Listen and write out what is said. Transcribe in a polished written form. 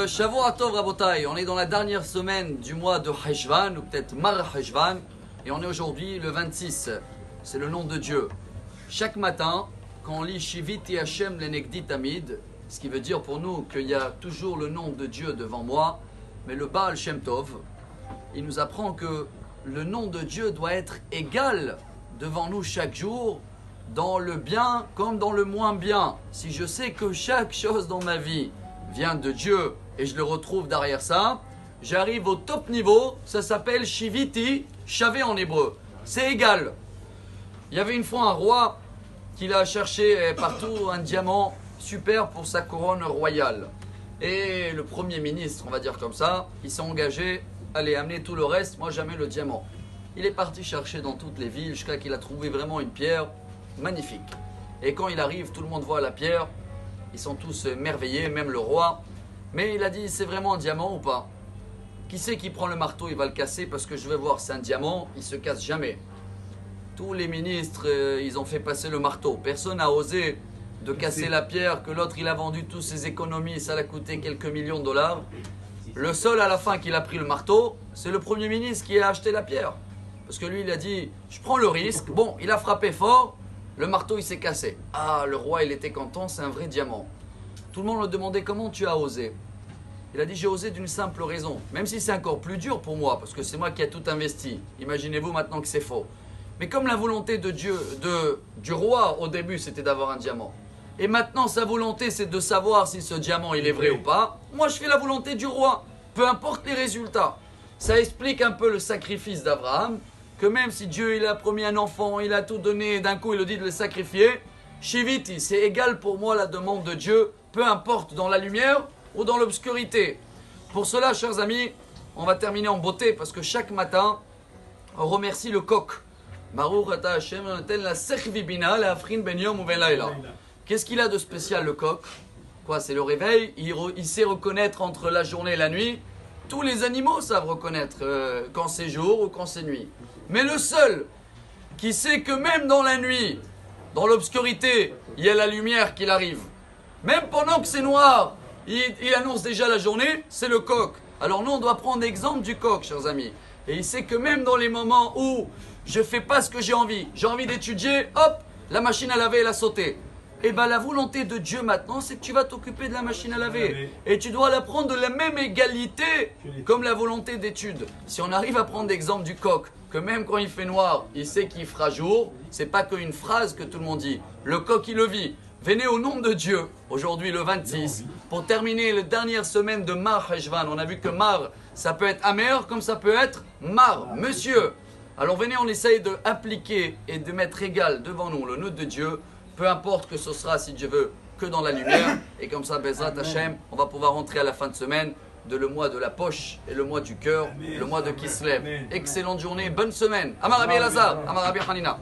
Shavua Tov Rabotai, on est dans la dernière semaine du mois de Heshvan, ou peut-être Mar Heshvan, et on est aujourd'hui le 26, c'est le nom de Dieu. Chaque matin, quand on lit Shiviti Hashem Lenegdi Tamid, ce qui veut dire pour nous qu'il y a toujours le nom de Dieu devant moi, mais le Baal Shem Tov, il nous apprend que le nom de Dieu doit être égal devant nous chaque jour, dans le bien comme dans le moins bien. Si je sais que chaque chose dans ma vie vient de Dieu et je le retrouve derrière ça, j'arrive au top niveau, ça s'appelle Shiviti, Shavé en hébreu. C'est égal. Il y avait une fois un roi qui a cherché partout un diamant super pour sa couronne royale. Et le premier ministre, on va dire comme ça, il s'est engagé, allez amener tout le reste, moi jamais le diamant. Il est parti chercher dans toutes les villes jusqu'à qu'il a trouvé vraiment une pierre magnifique. Et quand il arrive, tout le monde voit la pierre, ils sont tous merveillés, même le roi. Mais il a dit, c'est vraiment un diamant ou pas? Qui c'est qui prend le marteau, il va le casser parce que je vais voir, c'est un diamant, il se casse jamais. Tous les ministres, ils ont fait passer le marteau. Personne n'a osé de casser la pierre que l'autre, il a vendu toutes ses économies, ça l'a coûté quelques millions de dollars. Le seul à la fin qui a pris le marteau, c'est le Premier ministre qui a acheté la pierre. Parce que lui, il a dit, je prends le risque. Bon, il a frappé fort, le marteau, il s'est cassé. Ah, le roi, il était content, c'est un vrai diamant. Tout le monde lui demandait, comment tu as osé? Il a dit, j'ai osé d'une simple raison. Même si c'est encore plus dur pour moi, parce que c'est moi qui ai tout investi. Imaginez-vous maintenant que c'est faux. Mais comme la volonté de Dieu, du roi, au début, c'était d'avoir un diamant. Et maintenant, sa volonté, c'est de savoir si ce diamant, il est vrai ou pas. Moi, je fais la volonté du roi, peu importe les résultats. Ça explique un peu le sacrifice d'Abraham, que même si Dieu, il a promis un enfant, il a tout donné, d'un coup, il a dit de le sacrifier. Shiviti, c'est égal pour moi la demande de Dieu, peu importe dans la lumière ou dans l'obscurité. Pour cela, chers amis, on va terminer en beauté, parce que chaque matin, on remercie le coq. Qu'est-ce qu'il a de spécial, le coq? Quoi, c'est le réveil, il sait reconnaître entre la journée et la nuit. Tous les animaux savent reconnaître quand c'est jour ou quand c'est nuit. Mais le seul qui sait que même dans la nuit, dans l'obscurité, il y a la lumière qui arrive. Même pendant que c'est noir, il annonce déjà la journée, c'est le coq. Alors nous, on doit prendre l'exemple du coq, chers amis. Et il sait que même dans les moments où je ne fais pas ce que j'ai envie d'étudier, hop, la machine à laver, elle a sauté. Et bien la volonté de Dieu maintenant, c'est que tu vas t'occuper de la machine à laver. Et tu dois la prendre de la même égalité comme la volonté d'étude. Si on arrive à prendre l'exemple du coq, que même quand il fait noir, il sait qu'il fera jour, c'est pas qu'une phrase que tout le monde dit. Le coq, il le vit. Venez au nom de Dieu, aujourd'hui le 26, pour terminer la dernière semaine de Mar Heshvan. On a vu que Mar, ça peut être amer comme ça peut être Mar, monsieur. Alors venez, on essaye d'appliquer et de mettre égal devant nous le nom de Dieu. Peu importe que ce sera, si Dieu veut, que dans la lumière. Et comme ça, Bezrat Hashem, on va pouvoir rentrer à la fin de semaine de le mois de la poche et le mois du cœur, le mois de Kislev. Excellente journée, bonne semaine. Amar Rabbi Elazar, Amar Rabbi Hanina.